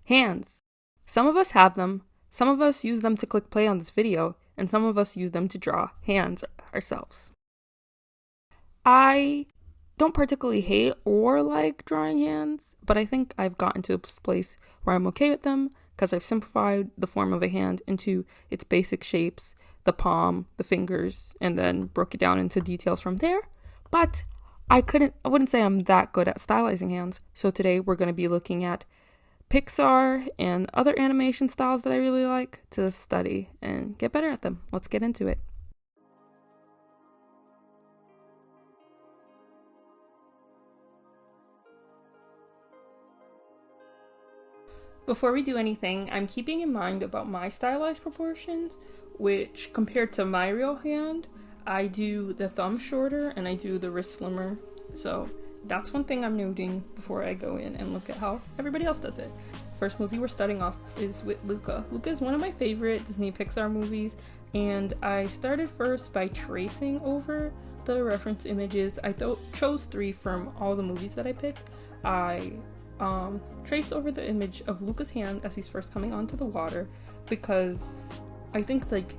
Hands. Some of us have them, some of us use them to click play on this video, and some of us use them to draw hands ourselves. I don't particularly hate or like drawing hands, but I think I've gotten to a place where I'm okay with them because I've simplified the form of a hand into its basic shapes, the palm, the fingers, and then broke it down into details from there. But I wouldn't say I'm that good at stylizing hands. So today we're going to be looking at Pixar and other animation styles that I really like to study and get better at them. Let's get into it. Before we do anything, I'm keeping in mind about my stylized proportions, which compared to my real hand, I do the thumb shorter and I do the wrist slimmer. So that's one thing I'm noting before I go in and look at how everybody else does it. First movie we're starting off is with Luca. Luca is one of my favorite Disney Pixar movies, and I started first by tracing over the reference images. I chose 3 from all the movies that I picked. I traced over the image of Luca's hand as he's first coming onto the water, because I think like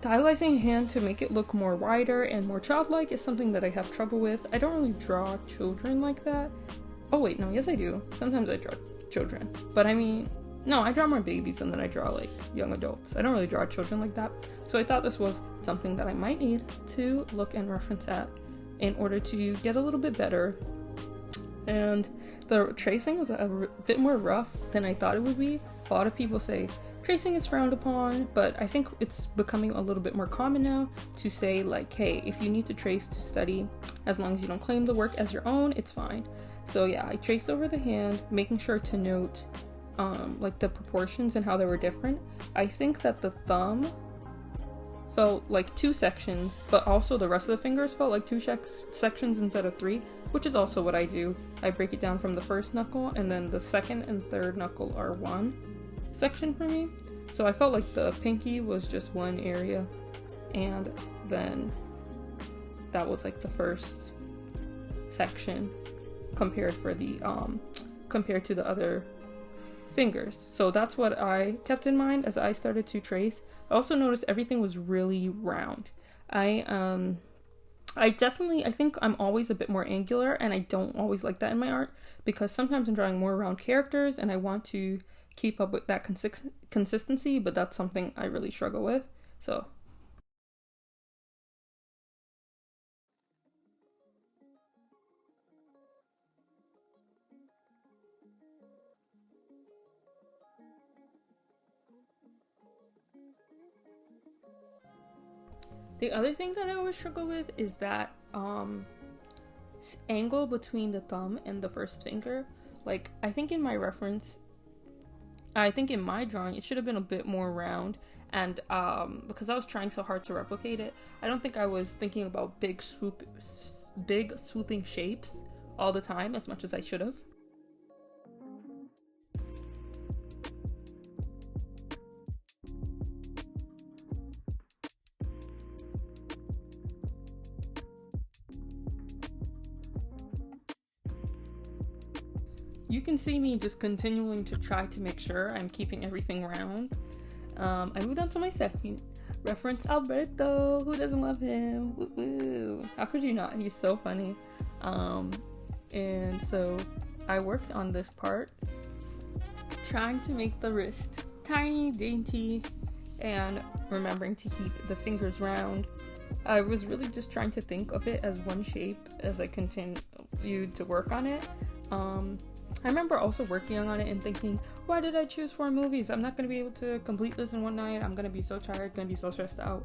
stylizing a hand to make it look more wider and more childlike is something that I have trouble with. I don't really draw children like that. Oh wait, no, yes I do. Sometimes I draw children, but I mean, no, I draw more babies than I draw like young adults. I don't really draw children like that. So I thought this was something that I might need to look and reference at in order to get a little bit better. And the tracing was a bit more rough than I thought it would be. A lot of people say tracing is frowned upon, but I think it's becoming a little bit more common now to say like, hey, if you need to trace to study, as long as you don't claim the work as your own, it's fine. So yeah, I traced over the hand, making sure to note like the proportions and how they were different. I think that the thumb felt like 2 sections, but also the rest of the fingers felt like 2 sections instead of 3, which is also what I do. I break it down from the first knuckle, and then the second and third knuckle are 1 section for me. So I felt like the pinky was just 1 area, and then that was like the first section compared to the other fingers. So that's what I kept in mind as I started to trace. I also noticed everything was really round. I think I'm always a bit more angular, and I don't always like that in my art, because sometimes I'm drawing more round characters and I want to keep up with that consistency, but that's something I really struggle with. So the other thing that I always struggle with is that angle between the thumb and the first finger. Like, I think in my drawing, it should have been a bit more round, and because I was trying so hard to replicate it, I don't think I was thinking about big swooping shapes all the time as much as I should have. You can see me just continuing to try to make sure I'm keeping everything round. I moved on to my second reference, Alberto. Who doesn't love him? Woo-woo. How could you not? He's so funny. And so I worked on this part, trying to make the wrist tiny, dainty, and remembering to keep the fingers round. I was really just trying to think of it as one shape as I continued to work on it. I remember also working on it and thinking, why did I choose 4 movies? I'm not going to be able to complete this in one night. I'm going to be so tired, going to be so stressed out.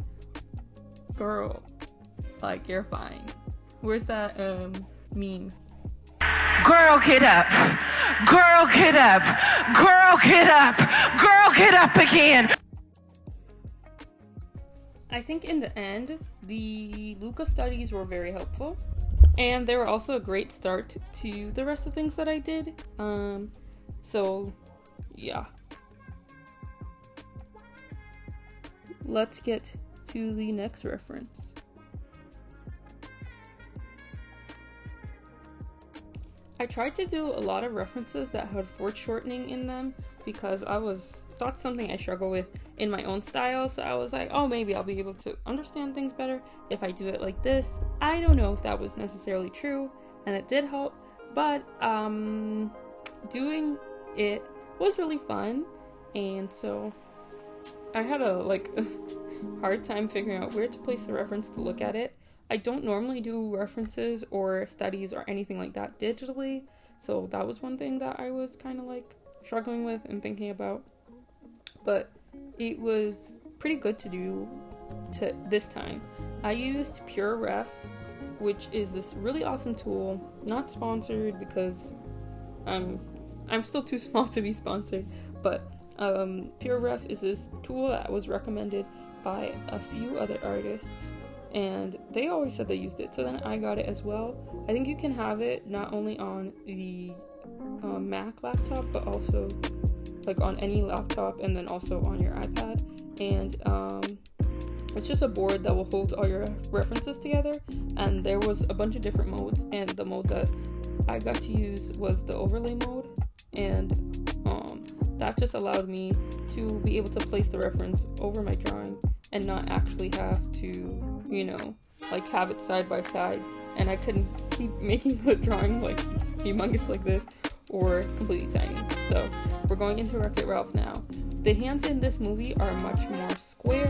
Girl, like, you're fine. Where's that meme? Girl, get up. Girl, get up. Girl, get up. Girl, get up again. I think in the end, the Luca studies were very helpful. And they were also a great start to the rest of the things that I did. So, yeah. Let's get to the next reference. I tried to do a lot of references that had foreshortening in them because that's something I struggle with in my own style. So I was like, oh, maybe I'll be able to understand things better if I do it like this. I don't know if that was necessarily true, and it did help, but doing it was really fun, and so I had a hard time figuring out where to place the reference to look at it. I don't normally do references or studies or anything like that digitally, so that was one thing that I was kind of like struggling with and thinking about. But it was pretty good to do this time. I used PureRef, which is this really awesome tool, not sponsored because I'm still too small to be sponsored, but PureRef is this tool that was recommended by a few other artists, and they always said they used it, so then I got it as well. I think you can have it not only on the Mac laptop, but also like on any laptop, and then also on your iPad, and it's just a board that will hold all your references together, and there was a bunch of different modes, and the mode that I got to use was the overlay mode, and that just allowed me to be able to place the reference over my drawing and not actually have to, like have it side by side, and I couldn't keep making the drawing like humongous like this or completely tiny. So we're going into Wreck-It Ralph now. The hands in this movie are much more square,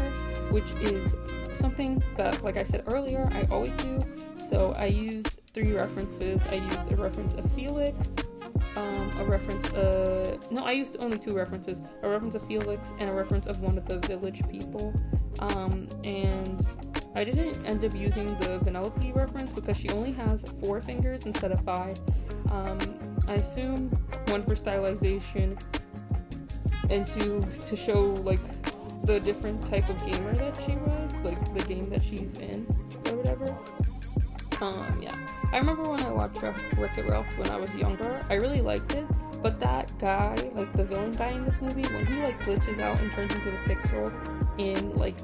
which is something that, like I said earlier, I always do. So I used 3 references. I used a reference of Felix, I used only 2 references, a reference of Felix and a reference of one of the village people, and I didn't end up using the Vanellope reference because she only has 4 fingers instead of 5. I assume 1 for stylization and 2 to show like the different type of gamer that she was, like the game that she's in or whatever. Yeah. I remember when I watched Wreck-It Ralph when I was younger, I really liked it, but that guy, like the villain guy in this movie, when he like glitches out and turns into the pixel in like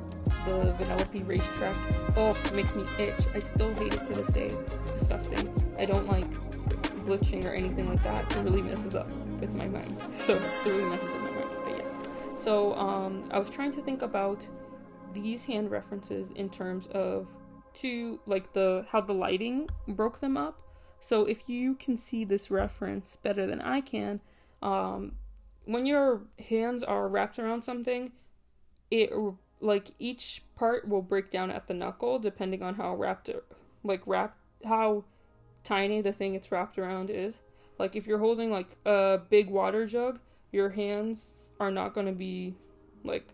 the Vanellope racetrack, it makes me itch. I still hate it to this day. Disgusting. I don't like glitching or anything like that. It really messes up with my mind. So it really messes with my mind, but yeah. So I was trying to think about these hand references in terms of how the lighting broke them up. So if you can see this reference better than I can, when your hands are wrapped around something, it like each part will break down at the knuckle depending on how how tiny the thing it's wrapped around is. Like if you're holding like a big water jug, your hands are not going to be like,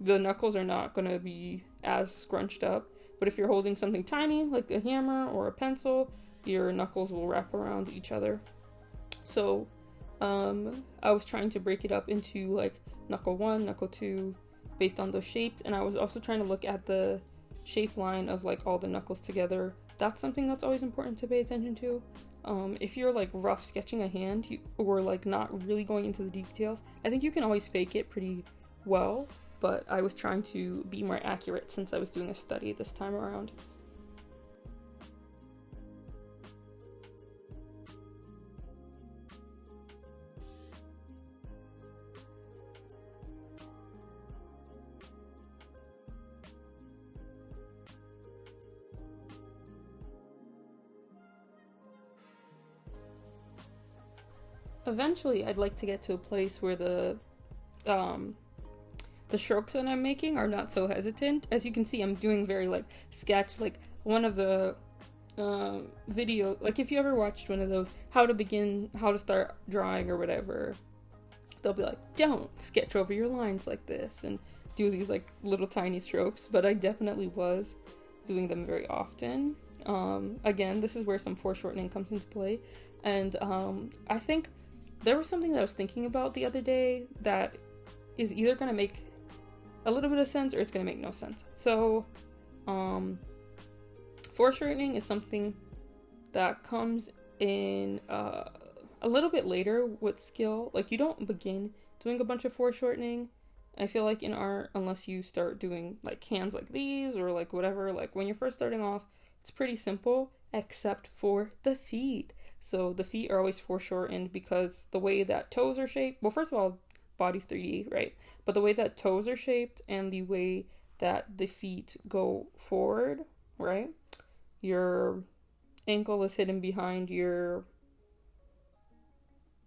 the knuckles are not going to be as scrunched up. But if you're holding something tiny, like a hammer or a pencil, your knuckles will wrap around each other. So, I was trying to break it up into, like, knuckle 1, knuckle 2, based on those shapes. And I was also trying to look at the shape line of, like, all the knuckles together. That's something that's always important to pay attention to. If you're, like, rough sketching a hand, or, like, not really going into the details, I think you can always fake it pretty well. But I was trying to be more accurate since I was doing a study this time around. Eventually, I'd like to get to a place where the strokes that I'm making are not so hesitant. As you can see, I'm doing very like sketch, like one of the video, like if you ever watched one of those how to start drawing or whatever, they'll be like, don't sketch over your lines like this and do these like little tiny strokes, but I definitely was doing them very often. Again, this is where some foreshortening comes into play, and I think there was something that I was thinking about the other day that is either going to make a little bit of sense or it's going to make no sense. So, foreshortening is something that comes in a little bit later with skill. Like, you don't begin doing a bunch of foreshortening, I feel like, in art unless you start doing like hands like these or like whatever. Like when you're first starting off, it's pretty simple except for the feet. So the feet are always foreshortened because the way that toes are shaped, well, first of all, body's 3D, right? But the way that toes are shaped and the way that the feet go forward, right? Your ankle is hidden behind your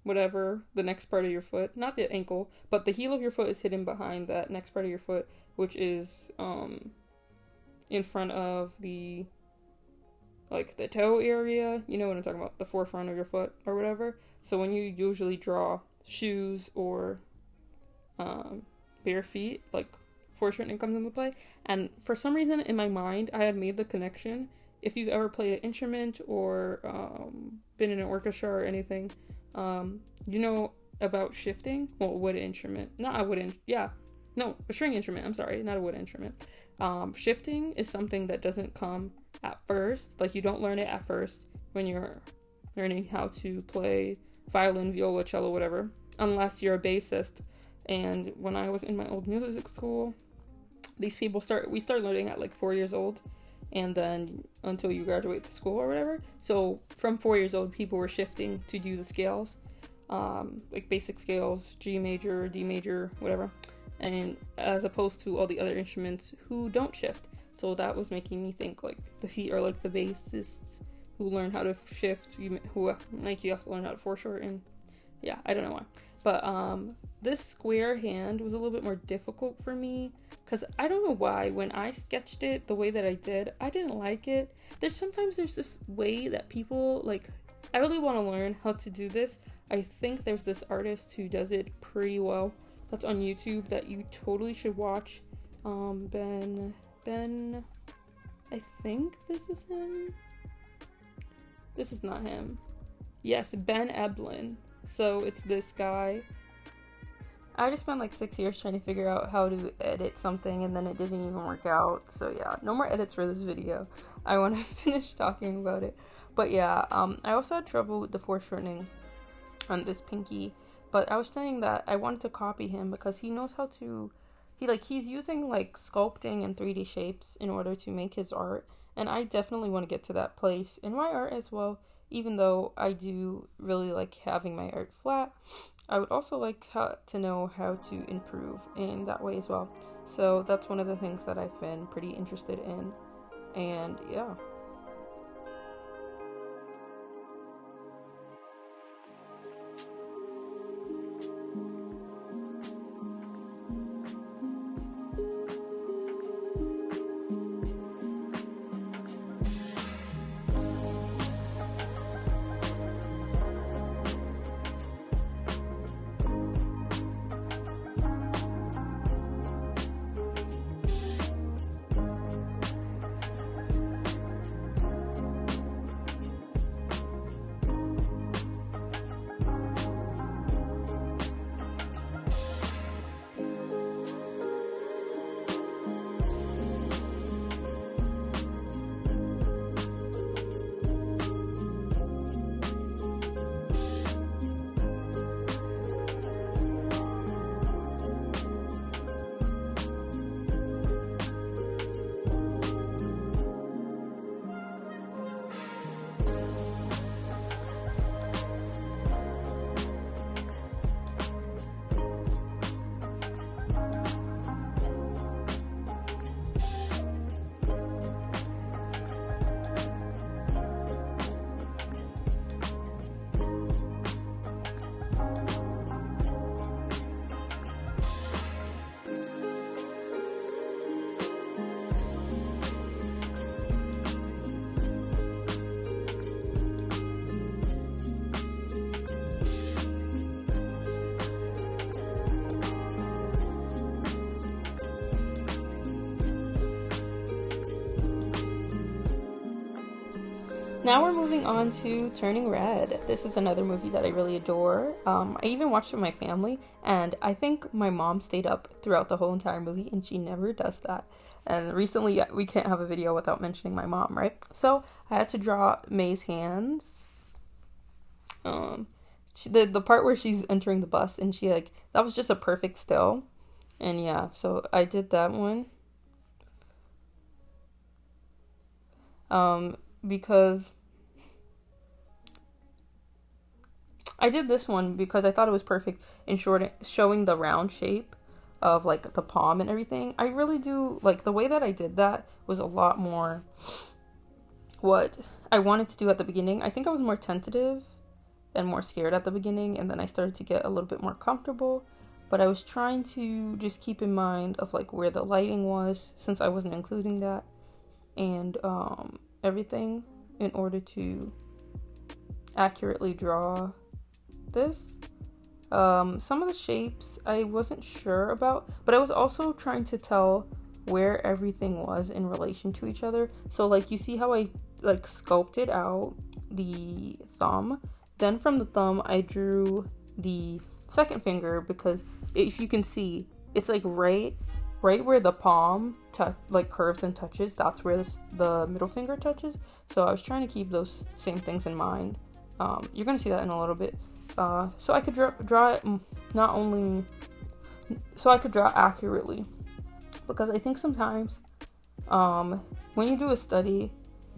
whatever, the next part of your foot. Not the ankle, but the heel of your foot is hidden behind that next part of your foot, which is in front of the like the toe area. You know what I'm talking about, the forefront of your foot or whatever. So when you usually draw shoes or bare feet, like foreshortening comes into play. And for some reason in my mind, I had made the connection. If you've ever played an instrument or been in an orchestra or anything, you know about shifting. Well, a wood instrument, not a wood a string instrument. I'm sorry, not a wood instrument. Shifting is something that doesn't come at first. Like, you don't learn it at first when you're learning how to play violin, viola, cello, whatever, unless you're a bassist. And when I was in my old music school, we start learning at like 4 years old, and then until you graduate the school or whatever. So from 4 years old, people were shifting to do the scales, like basic scales, G major, D major, whatever, and as opposed to all the other instruments who don't shift. So that was making me think like the feet are like the bassists who learn how to shift, you have to learn how to foreshorten. Yeah, I don't know why. But this square hand was a little bit more difficult for me because I don't know why. When I sketched it the way that I did, I didn't like it. There's this way that people, like, I really want to learn how to do this. I think there's this artist who does it pretty well that's on YouTube that you totally should watch. Ben, I think this is him. This is not him. Yes, Ben Eblin. So it's this guy. I just spent like 6 years trying to figure out how to edit something, and then it didn't even work out. So yeah, no more edits for this video. I want to finish talking about it. But yeah, I also had trouble with the foreshortening on this pinky. But I was saying that I wanted to copy him because he knows how to... He's using like sculpting and 3D shapes in order to make his art. And I definitely want to get to that place in my art as well. Even though I do really like having my art flat, I would also like to know how to improve in that way as well. So that's one of the things that I've been pretty interested in. And yeah. Now we're moving on to Turning Red. This is another movie that I really adore. I even watched it with my family, and I think my mom stayed up throughout the whole entire movie, and she never does that. And recently, we can't have a video without mentioning my mom, right? So I had to draw May's hands. The part where she's entering the bus, and she that was just a perfect still. And yeah, so I did that one. Because I did this one because I thought it was perfect in showing the round shape of like the palm and everything. I really do like the way that I did that was a lot more what I wanted to do at the beginning. I think I was more tentative and more scared at the beginning, and then I started to get a little bit more comfortable. But I was trying to just keep in mind of like where the lighting was, since I wasn't including that, and everything in order to accurately draw this. Some of the shapes I wasn't sure about, but I was also trying to tell where everything was in relation to each other. So like you see how I like sculpted out the thumb, then from the thumb I drew the second finger, because if you can see, it's like right where the palm like curves and touches, that's where the middle finger touches. So I was trying to keep those same things in mind. You're gonna see that in a little bit. So I could draw it not only so I could draw accurately, because I think sometimes when you do a study,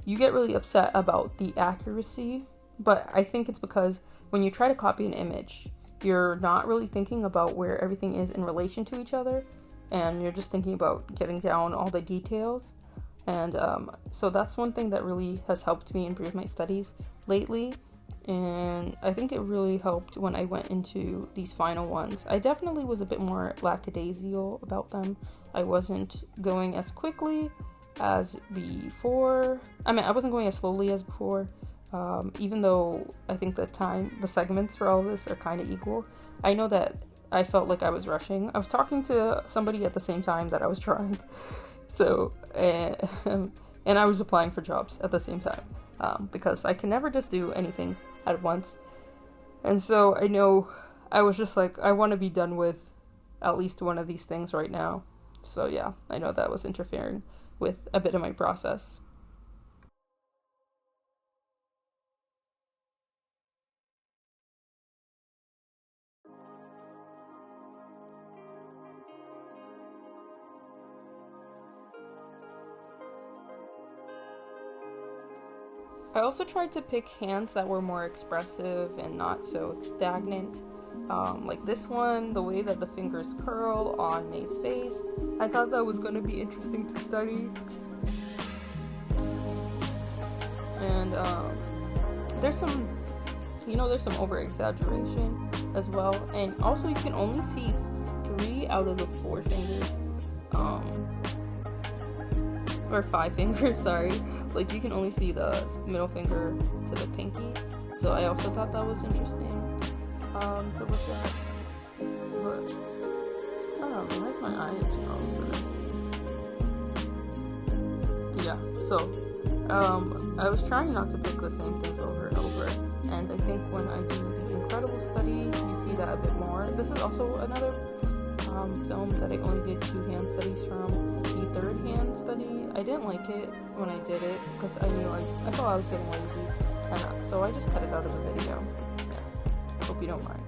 you get really upset about the accuracy, but I think it's because when you try to copy an image, you're not really thinking about where everything is in relation to each other, and you're just thinking about getting down all the details. And so that's one thing that really has helped me improve my studies lately. And I think it really helped when I went into these final ones. I definitely was a bit more lackadaisical about them. I wasn't going as quickly as before. I mean, I wasn't going as slowly as before. Even though I think the segments for all of this are kind of equal. I know that I felt like I was rushing. I was talking to somebody at the same time that I was trying. So, and I was applying for jobs at the same time. Because I can never just do anything at once. And so I know I was just like, I want to be done with at least one of these things right now. So yeah, I know that was interfering with a bit of my process. I also tried to pick hands that were more expressive and not so stagnant. Like this one, the way that the fingers curl on May's face, I thought that was going to be interesting to study. And there's some over-exaggeration as well. And also you can only see 3 out of the 4 fingers. Or 5 fingers, sorry. Like, you can only see the middle finger to the pinky. So I also thought that was interesting to look at. But, I don't know, where's my eye? Yeah, so, I was trying not to pick the same things over and over. And I think when I do the Incredible study, you see that a bit more. This is also another film that I only did 2 hand studies from. The 3rd hand study, I didn't like it when I did it because I knew I thought I was getting lazy, and so I just cut it out of the video. Yeah, hope you don't mind.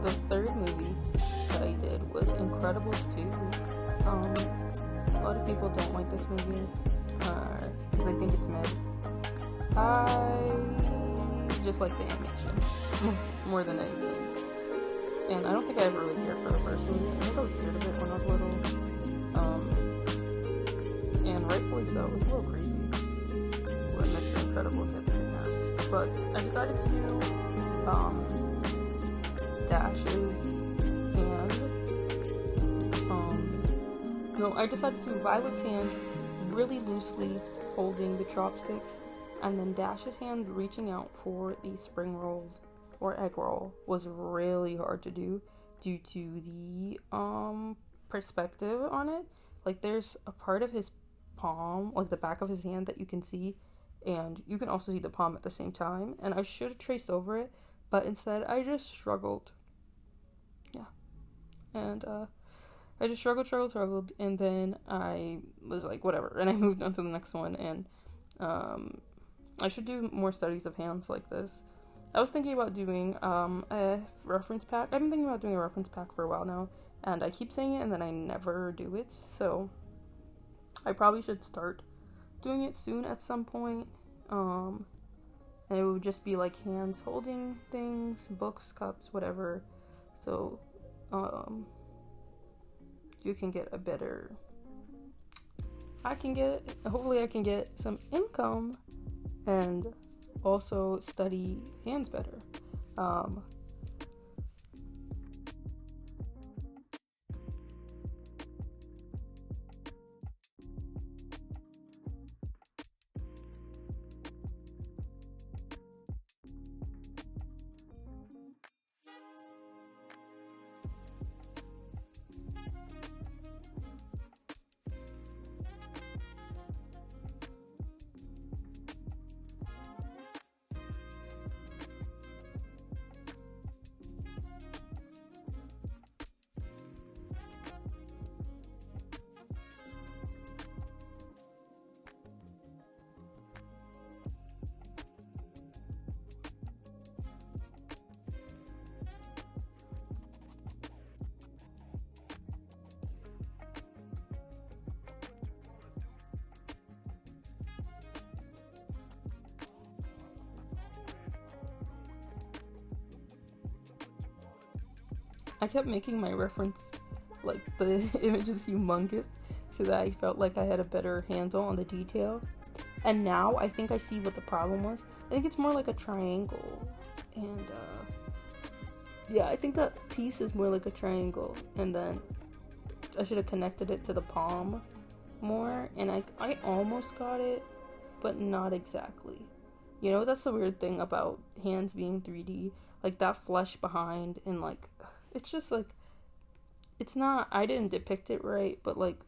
The 3rd movie that I did was Incredibles 2. A lot of people don't like this movie because they think it's mid. I just like the animation more than anything. And I don't think I ever really cared for the first movie. I think I was scared of it when I was little. And rightfully so. It's a little creepy when Mr. Incredible gets kidnapped. But I decided to do dashes and I decided to Violet's hand really loosely holding the chopsticks, and then Dash's hand reaching out for the spring rolls or egg roll was really hard to do due to the perspective on it. Like, there's a part of his palm, like the back of his hand, that you can see, and you can also see the palm at the same time, and I should have traced over it, but instead I just struggled. Yeah. And I just struggled, and then I was like, whatever, and I moved on to the next one. And I should do more studies of hands like this. I was thinking about doing a reference pack. I've been thinking about doing a reference pack for a while now, and I keep saying it and then I never do it, so I probably should start doing it soon at some point. and it would just be like hands holding things, books, cups, whatever. So you can get a better, hopefully I can get some income and also study hands better. I kept making my reference, like, the image is humongous, so that I felt like I had a better handle on the detail. And now I think I see what the problem was. I think it's more like a triangle. And, yeah, I think that piece is more like a triangle. And then I should have connected it to the palm more. And I almost got it, but not exactly. You know, that's the weird thing about hands being 3D. Like, that flesh behind and, like, it's just, like, it's not, I didn't depict it right, but, like,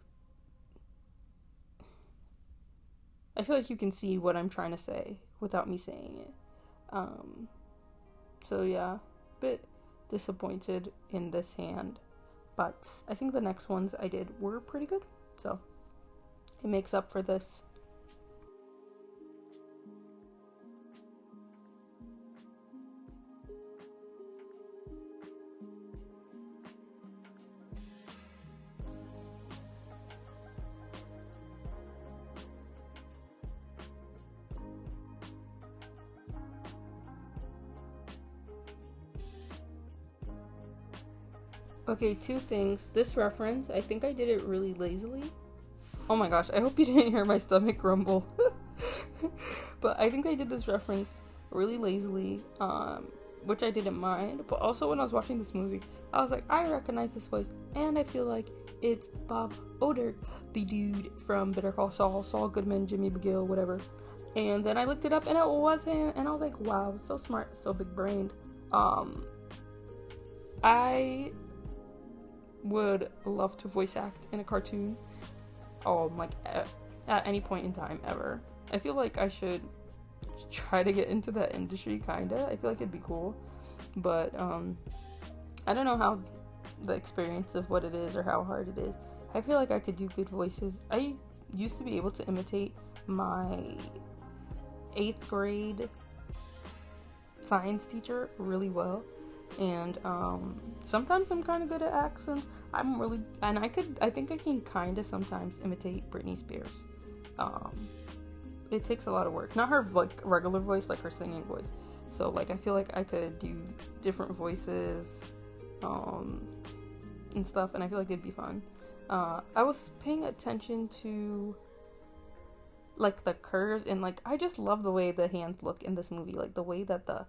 I feel like you can see what I'm trying to say without me saying it. So, yeah, a bit disappointed in this hand, but I think the next ones I did were pretty good, so it makes up for this. Okay, two things. This reference, I think I did it really lazily. Oh my gosh, I hope you didn't hear my stomach grumble. But I think I did this reference really lazily, which I didn't mind. But also when I was watching this movie, I was like, I recognize this voice, and I feel like it's Bob Odenkirk, the dude from Better Call Saul, Saul Goodman, Jimmy McGill, whatever. And then I looked it up, and it was him, and I was like, wow, so smart, so big-brained. I would love to voice act in a cartoon, like at any point in time ever. I feel like I should try to get into that industry, kinda. I feel like it'd be cool, but I don't know how the experience of what it is or how hard it is. I feel like I could do good voices. I used to be able to imitate my 8th grade science teacher really well. And sometimes I'm kind of good at accents. I think I can kind of sometimes imitate Britney Spears. It takes a lot of work. Not her like regular voice, like her singing voice. So like I feel like I could do different voices and stuff, and I feel like it'd be fun. I was paying attention to like the curves, and like I just love the way the hands look in this movie. Like the way that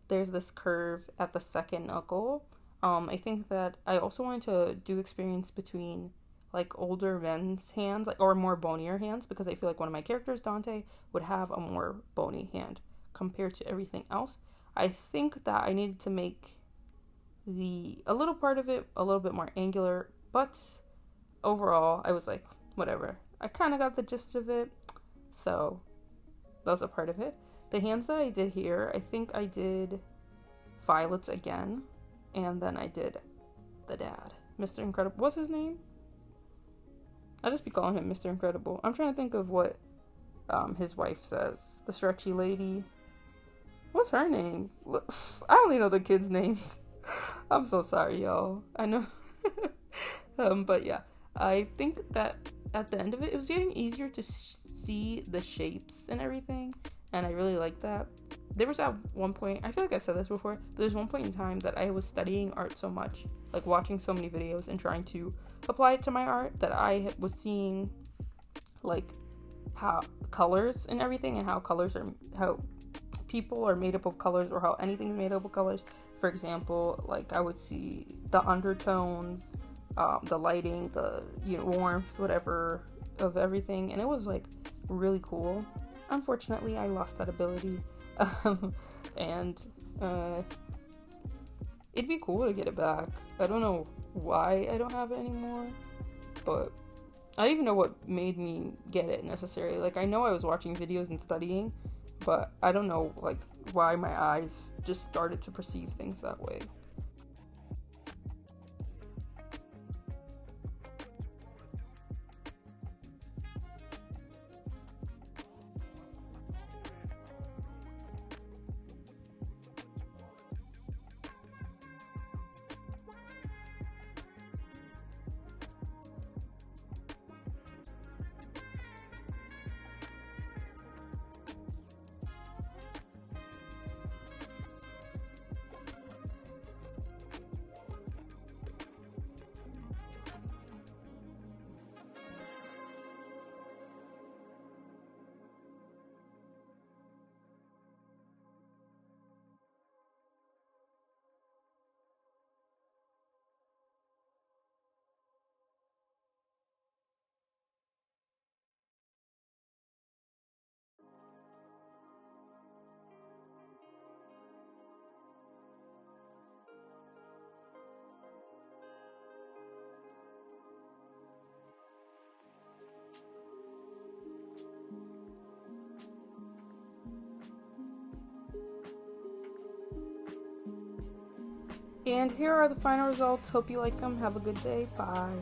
there's this curve at the second knuckle. I think that I also wanted to do experience between like older men's hands, like, or more bonier hands, because I feel like one of my characters, Dante, would have a more bony hand compared to everything else. I think that I needed to make a little part of it a little bit more angular, but overall I was like, whatever. I kind of got the gist of it, so that was a part of it. The hands that I did here, I think I did Violet's again, and then I did the dad, Mr. Incredible. What's his name? I'll just be calling him Mr. Incredible. I'm trying to think of what his wife says. The stretchy lady. What's her name? I only know the kids' names. I'm so sorry, y'all. I know. But yeah, I think that at the end of it, it was getting easier to see the shapes and everything. and I really liked that. There was at one point, I feel like I said this before, but there's one point in time that I was studying art so much, like watching so many videos and trying to apply it to my art, that I was seeing like how colors and everything, and how people are made up of colors, or how anything's made up of colors. For example, like I would see the undertones, the lighting, the warmth, whatever, of everything, and it was like really cool. Unfortunately, I lost that ability, and it'd be cool to get it back. I don't know why I don't have it anymore, but I don't even know what made me get it necessarily. Like, I know I was watching videos and studying, but I don't know, like, why my eyes just started to perceive things that way. And here are the final results. Hope you like them. Have a good day. Bye.